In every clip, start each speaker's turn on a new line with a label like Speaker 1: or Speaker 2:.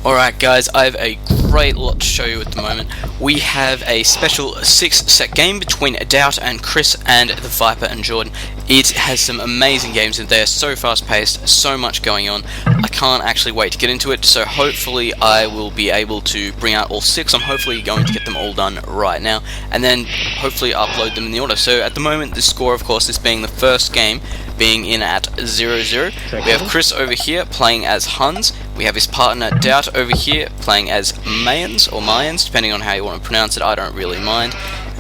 Speaker 1: Alright guys, I have a great lot to show you at the moment. We have a special 6-set game between Doubt and Chris and TheViper and Jordan. It has some amazing games in there, so fast paced, so much going on. I can't actually wait to get into it, so hopefully I will be able to bring out all 6. I'm hopefully going to get them all done right now, and then hopefully upload them in the order. So at the moment the score, of course, is being the first game being in at 0-0. We have Chris over here playing as Hans. We have his partner Doubt over here playing as Mayans, or Mayans, depending on how you want to pronounce it, I don't really mind.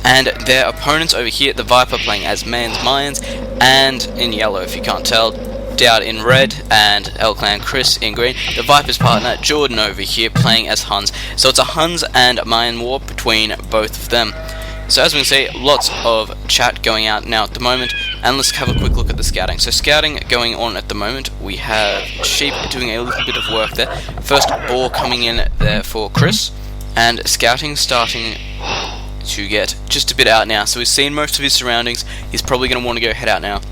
Speaker 1: And their opponents over here, TheViper playing as Mayans, and in yellow if you can't tell, Doubt in red, and L-Clan Chris in green. TheViper's partner Jordan over here playing as Hans. So it's a Hans and Mayan war between both of them. So as we can see, lots of chat going out now at the moment, and let's have a quick look at the scouting. So scouting going on at the moment, we have Sheep doing a little bit of work there. First ball coming in there for Chris, and scouting starting to get just a bit out now. So we've seen most of his surroundings, he's probably going to want to go head out now.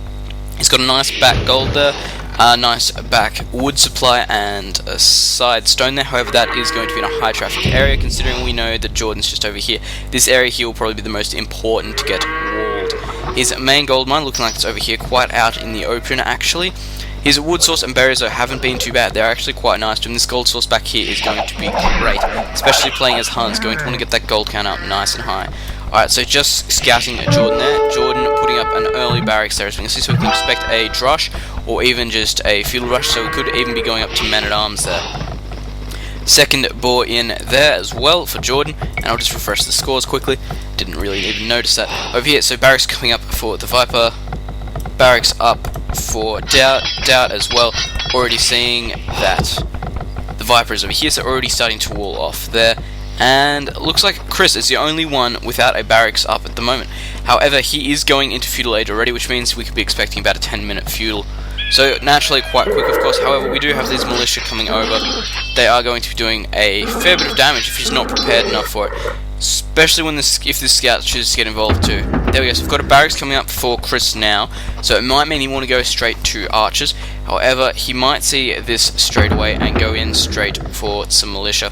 Speaker 1: He's got a nice back gold there, a nice back wood supply and a side stone there. However, that is going to be in a high traffic area, considering we know that Jordan's just over here. This area here will probably be the most important to get walled. His main gold mine looking like it's over here, quite out in the open actually. His wood source and berries though haven't been too bad, they're actually quite nice, and this gold source back here is going to be great, especially playing as Hans, going to want to get that gold count up nice and high. Alright, so just scouting Jordan there, Jordan putting up an early barracks there as we can see, so we can expect a drush, or even just a field rush, so we could even be going up to men-at-arms there. Second ball in there as well for Jordan, and I'll just refresh the scores quickly, didn't really even notice that. Over here, so barracks coming up for TheViper, barracks up for Doubt as well, already seeing that TheViper is over here, so already starting to wall off there. And it looks like Chris is the only one without a barracks up at the moment. However, he is going into feudal age already, which means we could be expecting about a 10-minute feudal. So naturally quite quick, of course. However, we do have these militia coming over. They are going to be doing a fair bit of damage if he's not prepared enough for it, especially when if the scout chooses to get involved too. There we go, so we've got a barracks coming up for Chris now, so it might mean he want to go straight to archers. However, he might see this straight away and go in straight for some militia.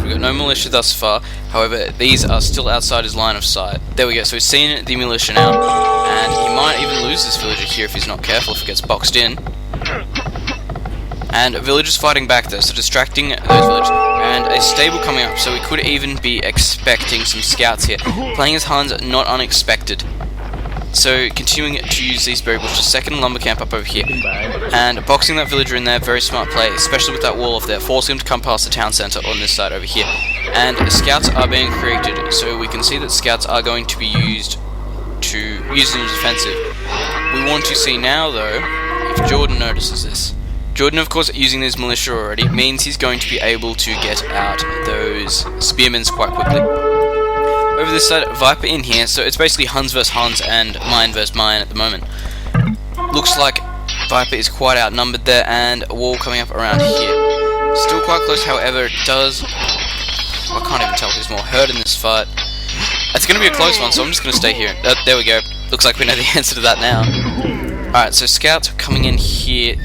Speaker 1: We've got no militia thus far, however these are still outside his line of sight. There we go, so he's seen the militia now, and he might even lose this villager here if he's not careful, if he gets boxed in. And villagers fighting back there, so distracting those villagers. And a stable coming up, so we could even be expecting some scouts here. Playing as Hans, not unexpected. So continuing to use these berry bushes, second lumber camp up over here, and boxing that villager in there, very smart play, especially with that wall off there, forcing him to come past the town centre on this side over here. And scouts are being created, so we can see that scouts are going to be used in defensive. We want to see now though, if Jordan notices this. Jordan, of course, using his militia already, means he's going to be able to get out those spearmen quite quickly. Over this side, Viper in here, so it's basically Hans vs Hans and Mayan vs Mayan at the moment. Looks like Viper is quite outnumbered there, and a wall coming up around here. Still quite close, however, it does... I can't even tell who's more hurt in this fight. It's going to be a close one, so I'm just going to stay here. There we go. Looks like we know the answer to that now. Alright, so scouts coming in here.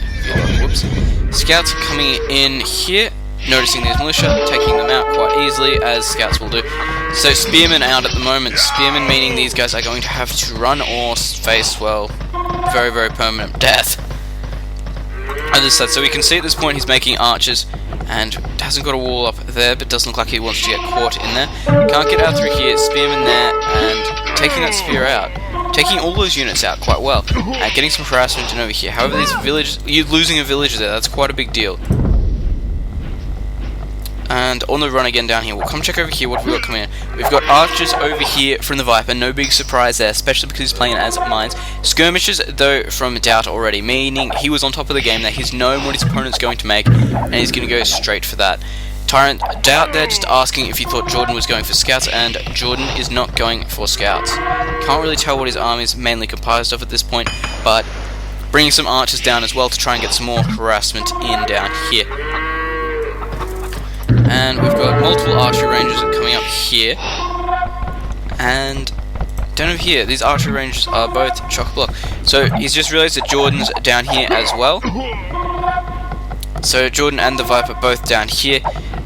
Speaker 1: Whoops. Scouts coming in here, noticing these militia, taking them out quite easily, as scouts will do. So spearmen out at the moment. Spearmen meaning these guys are going to have to run or face, well, very, very permanent death. On this side, so we can see at this point he's making archers, and hasn't got a wall up there, but doesn't look like he wants to get caught in there. Can't get out through here, spearmen there, and taking that spear out. Taking all those units out quite well, and getting some harassment in over here. However, these villages, you're losing a villager there, that's quite a big deal. And on the run again down here, we'll come check over here what we've got coming in. We've got archers over here from TheViper, no big surprise there, especially because he's playing as mines. Skirmishes, though, from Doubt already, meaning he was on top of the game there, he's known what his opponent's going to make, and he's going to go straight for that. Tyrant Doubt there just asking if he thought Jordan was going for scouts, and Jordan is not going for scouts. Can't really tell what his army is mainly comprised of at this point, but bringing some archers down as well to try and get some more harassment in down here. And we've got multiple archery ranges coming up here, and down over here, these archery ranges are both chock-a-block. So he's just realised that Jordan's down here as well. So Jordan and the Viper both down here,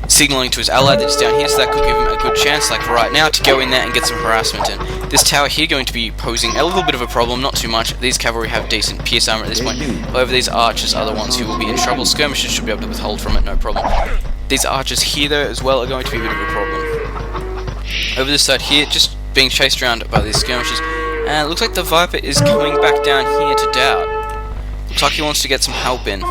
Speaker 1: signaling to his ally that he's down here, so that could give him a good chance, like right now, to go in there and get some harassment in. This tower here going to be posing a little bit of a problem, not too much. These cavalry have decent pierce armor at this point. However, these archers are the ones who will be in trouble. Skirmishers should be able to withhold from it, no problem. These archers here, though, as well, are going to be a bit of a problem. Over this side here, just being chased around by these skirmishers, and it looks like the Viper is coming back down here to Doubt. Looks like he wants to get some help in.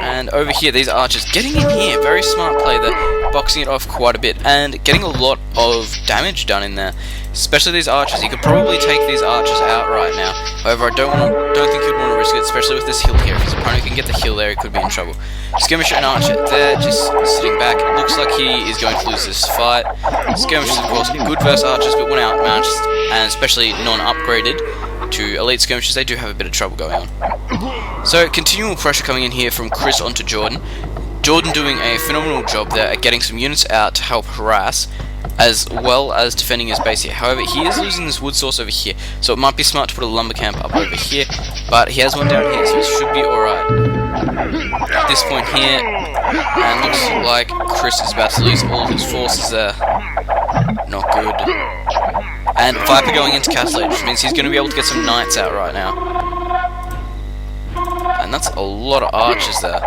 Speaker 1: And over here, these archers getting in here, very smart play there, boxing it off quite a bit, and getting a lot of damage done in there. Especially these archers. He could probably take these archers out right now. However, I don't think he'd want to risk it, especially with this hill here. If his opponent can get the hill there, he could be in trouble. Skirmisher and archer, they're just sitting back. It looks like he is going to lose this fight. Skirmishers, of course, good versus archers, but when outmatched, and especially non-upgraded to elite skirmishers, they do have a bit of trouble going on. So, continual pressure coming in here from Chris onto Jordan. Jordan doing a phenomenal job there at getting some units out to help harass, as well as defending his base here. However, he is losing this wood source over here, so it might be smart to put a lumber camp up over here, but he has one down here, so it should be alright. At this point here, and looks like Chris is about to lose all of his forces there. Not good. And Viper going into Castle Age, which means he's going to be able to get some knights out right now. And that's a lot of archers there.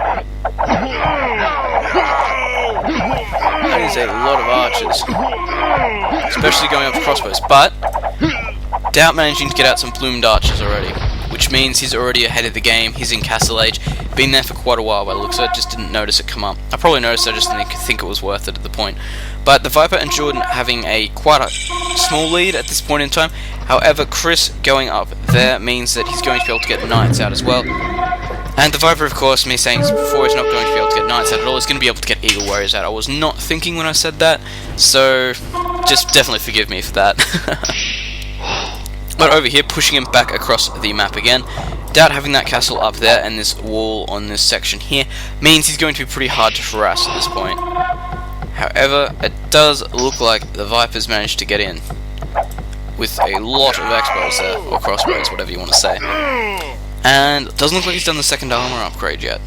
Speaker 1: That is a lot of archers. Especially going up to crossbows. But Doubt managing to get out some bloomed archers already, which means he's already ahead of the game. He's in Castle Age. Been there for quite a while by the looks of it, just didn't notice it come up. I probably noticed it, I just didn't think it was worth it at the point. But the Viper and Jordan having quite a small lead at this point in time. However, Chris going up there means that he's going to be able to get knights out as well. And the Viper, of course, me saying before, is not going to be able to get knights out at all. He's going to be able to get eagle warriors out. I was not thinking when I said that, so just definitely forgive me for that. But over here, pushing him back across the map again. Doubt having that castle up there and this wall on this section here means he's going to be pretty hard to harass at this point. However, it does look like the Viper's managed to get in with a lot of X-bows there, or crossbows, whatever you want to say. And it doesn't look like he's done the second armor upgrade yet.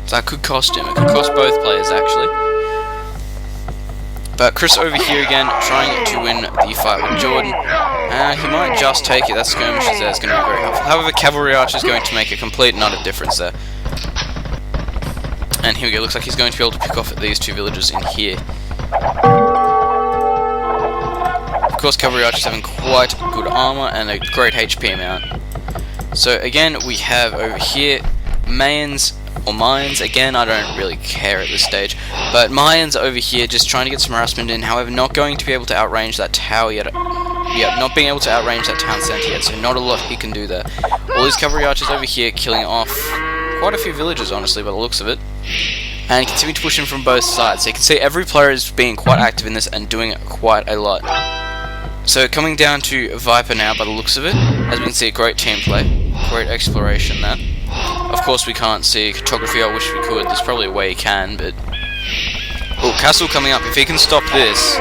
Speaker 1: So that could cost him. It could cost both players, actually. But Chris over here again, trying to win the fight with Jordan. He might just take it. That skirmishers there is going to be very helpful. However, Cavalry Archer is going to make a complete and utter difference there. And here we go. Looks like he's going to be able to pick off at these two villagers in here. Of course, Cavalry Archers having quite good armor and a great HP amount. So again, we have over here Mayans or Mayans. Again, I don't really care at this stage, but Mayans over here just trying to get some harassment in. However, not going to be able to outrange that tower yet. Yeah, not being able to outrange that town centre yet, so not a lot he can do there. All these Cavalry Archers over here killing off quite a few villagers, honestly, by the looks of it. And continue to push in from both sides. So you can see every player is being quite active in this and doing quite a lot. So coming down to Viper now, by the looks of it, as we can see, great team play, great exploration there. Of course we can't see cartography, I wish we could, there's probably a way you can, but... Oh, castle coming up, if he can stop this...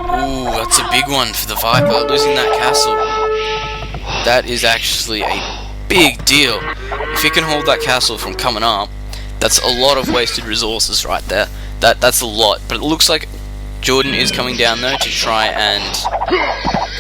Speaker 1: Ooh, that's a big one for the Viper, losing that castle. That is actually a big deal. If he can hold that castle from coming up, that's a lot of wasted resources right there. That's a lot, but it looks like Jordan is coming down though to try and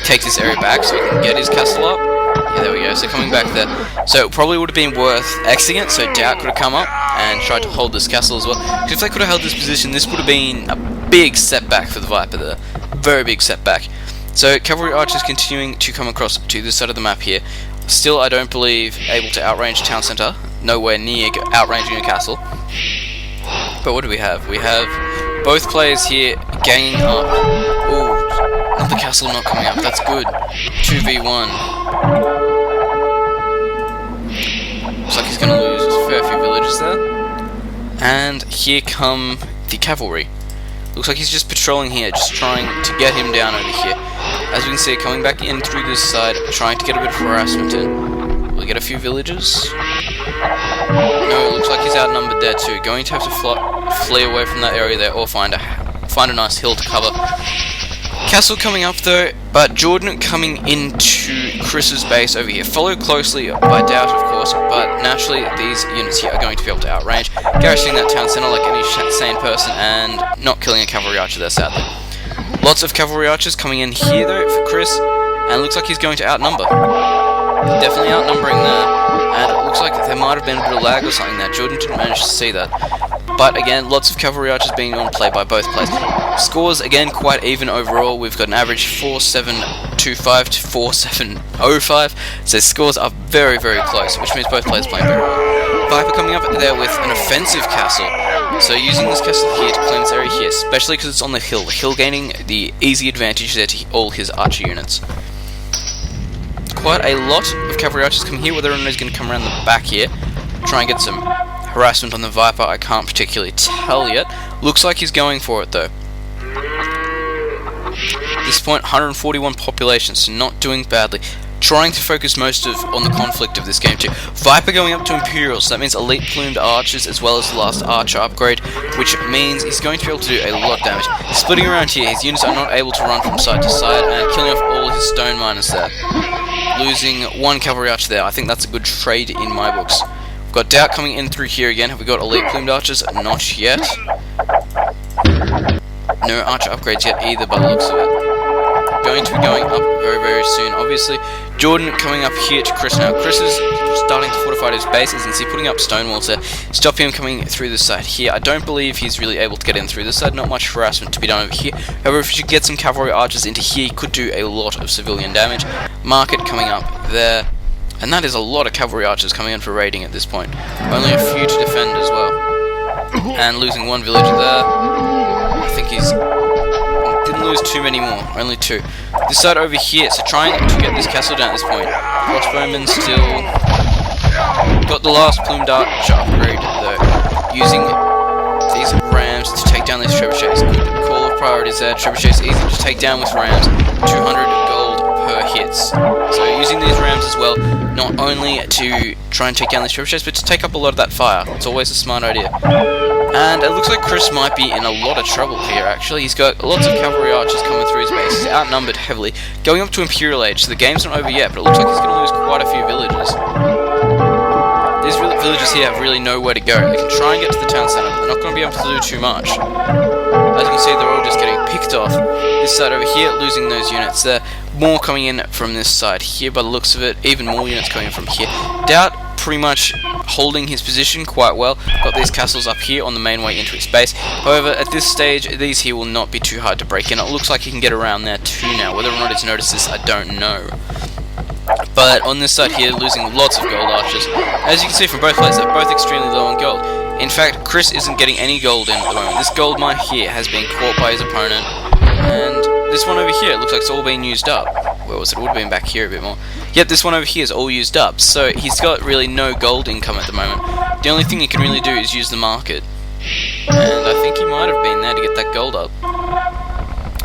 Speaker 1: take this area back so he can get his castle up. Yeah, there we go, so coming back there. So it probably would have been worth Xing it, so Doubt could have come up and tried to hold this castle as well. Because if they could have held this position, this would have been a big setback for the Viper there. Very big setback. So Cavalry Archers continuing to come across to this side of the map here. Still, I don't believe able to outrange town centre. Nowhere near outranging a castle. But what do we have? We have both players here gaining up. Ooh, another castle not coming up. That's good. 2v1. Looks like he's going to lose a fair few villagers there. And here come the cavalry. Looks like he's just patrolling here, just trying to get him down over here. As we can see, coming back in through this side, trying to get a bit of harassment in. Will we get a few villagers? No, it looks like he's outnumbered there too. Going to have to flee away from that area there, or find a nice hill to cover. Castle coming up though, But Jordan coming into Chris's base over here, followed closely by Doubt, of course, but naturally these units here are going to be able to outrange, garrisoning that town centre like any sane person, and not killing a cavalry archer there, sadly. Lots of cavalry archers coming in here, though, for Chris, and it looks like he's going to outnumber. Definitely outnumbering there, and it looks like there might have been a bit of lag or something there. Jordan didn't manage to see that. But again, lots of cavalry archers being on play by both players. Scores, again, quite even overall. We've got an average 4-7-2-5 to 4-7-0-5. So scores are very, very close, which means both players playing very well. Viper coming up there with an offensive castle. So using this castle here to claim this area here, especially because it's on the hill. The hill gaining the easy advantage there to all his archer units. Quite a lot of cavalry archers coming here, whether or not he's going to come around the back here, try and get some harassment on the Viper, I can't particularly tell yet. Looks like he's going for it though. At this point, 141 population, so not doing badly. Trying to focus most on the conflict of this game too. Viper going up to Imperial, so that means elite plumed archers as well as the last archer upgrade, which means he's going to be able to do a lot of damage. Splitting around here, his units are not able to run from side to side and killing off all his stone miners there. Losing one cavalry archer there, I think that's a good trade in my books. Got Doubt coming in through here again. Have we got elite plumed archers? Not yet. No archer upgrades yet either by the looks of it. Going to be going up very, very soon, obviously. Jordan coming up here to Chris now. Chris is starting to fortify his base, as you can see, putting up stone walls there. Stop him coming through this side here. I don't believe he's really able to get in through this side. Not much harassment to be done over here. However, if you could get some cavalry archers into here, he could do a lot of civilian damage. Market coming up there. And that is a lot of cavalry archers coming in for raiding at this point. Only a few to defend as well. And losing one villager there. I think he's... didn't lose too many more, only two. This side over here, so trying to get this castle down at this point. Crossbowman still... got the last plumed archer upgrade though. Using these rams to take down these trebuchets. Good call of priorities there. Trebuchets easy to take down with rams. 200 gold per hits. So using these rams as well, not only to try and take down these trebuchets, but to take up a lot of that fire. It's always a smart idea. And it looks like Chris might be in a lot of trouble here, actually. He's got lots of cavalry archers coming through his base. He's outnumbered heavily. Going up to Imperial Age, so the game's not over yet, but it looks like he's going to lose quite a few villages. These villages here have really nowhere to go. They can try and get to the town centre, but they're not going to be able to do too much. As you can see, they're all just getting picked off. This side over here, losing those units there. More coming in from this side here by the looks of it. Even more units coming in from here. Doubt pretty much holding his position quite well. Got these castles up here on the main way into his base. However, at this stage, these here will not be too hard to break in. It looks like he can get around there too now. Whether or not he's noticed this, I don't know. But on this side here, losing lots of gold archers. As you can see from both players, they're both extremely low on gold. In fact, Chris isn't getting any gold in at the moment. This gold mine here has been caught by his opponent. And this one over here, it looks like it's all been used up. Where was it? It would have been back here a bit more. Yep, this one over here is all used up. So he's got really no gold income at the moment. The only thing he can really do is use the market. And I think he might have been there to get that gold up.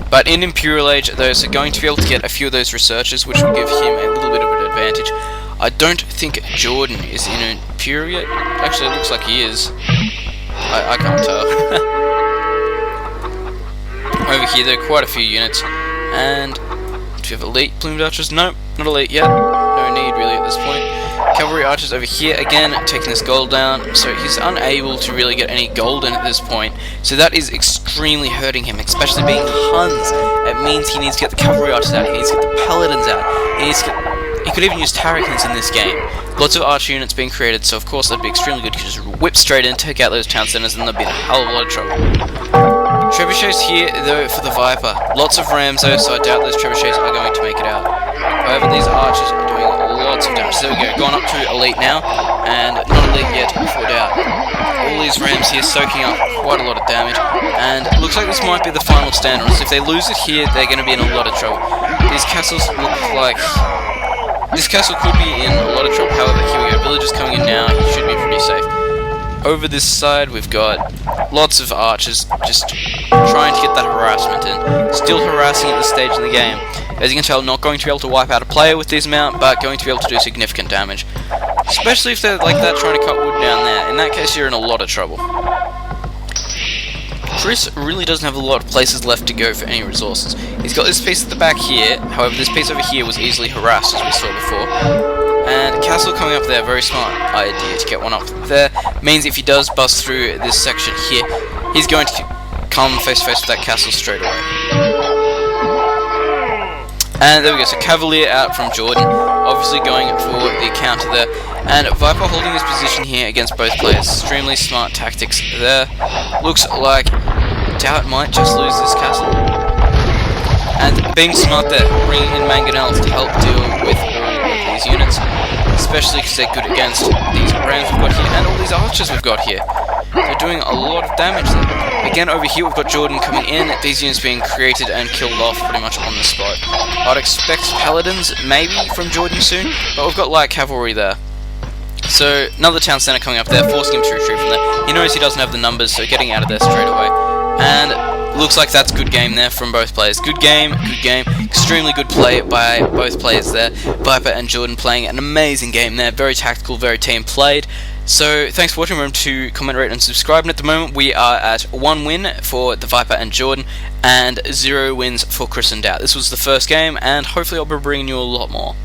Speaker 1: But in Imperial Age, though, so going to be able to get a few of those researchers, which will give him a little bit of an advantage. I don't think Jordan is in Imperial yet. Actually, it looks like he is. I can't tell. Over here, there are quite a few units. And do you have elite plumed archers? No, not elite yet. No need really at this point. Cavalry archers over here again, taking this gold down. So he's unable to really get any gold in at this point. So that is extremely hurting him, especially being Huns. It means he needs to get the cavalry archers out. He needs to get the paladins out. He could even use Tarrakans in this game. Lots of archer units being created, so of course that'd be extremely good. You could just whip straight in, take out those town centers, and there'd be a hell of a lot of trouble. Trebuchets here, though, for the Viper. Lots of rams, though, so I doubt those trebuchets are going to make it out. However, these archers are doing lots of damage. So there we go, gone up to elite now, and not elite yet for Doubt. All these rams here soaking up quite a lot of damage, and it looks like this might be the final stand. If they lose it here, they're going to be in a lot of trouble. These castles look like... this castle could be in a lot of trouble. However, here we go, villagers coming in now, he should be pretty safe. Over this side, we've got lots of archers just trying to get that harassment in. Still harassing at this stage in the game. As you can tell, not going to be able to wipe out a player with this mount, but going to be able to do significant damage. Especially if they're like that trying to cut wood down there. In that case, you're in a lot of trouble. Chris really doesn't have a lot of places left to go for any resources. He's got this piece at the back here, however this piece over here was easily harassed as we saw before. And castle coming up there, very smart idea to get one up there. Means if he does bust through this section here, he's going to come face to face with that castle straight away. And there we go, so Cavalier out from Jordan, obviously going for the counter there. And Viper holding his position here against both players. Extremely smart tactics there. Looks like Doubt might just lose this castle. And being smart there, bringing in mangonels to help deal with all of these units. Especially because they're good against these rams we've got here and all these archers we've got here. They're doing a lot of damage there. Again, over here we've got Jordan coming in, these units being created and killed off pretty much on the spot. I'd expect paladins maybe from Jordan soon, but we've got light cavalry there. So another town centre coming up there, forcing him to retreat from there. He knows he doesn't have the numbers, so getting out of there straight away. And looks like that's good game there from both players. Good game, extremely good play by both players there. Viper and Jordan playing an amazing game there, very tactical, very team played. So thanks for watching. Remember to comment, rate and subscribe. And at the moment we are at 1 win for the Viper and Jordan and 0 wins for Chris and Doubt. This was the first game and hopefully I'll be bringing you a lot more.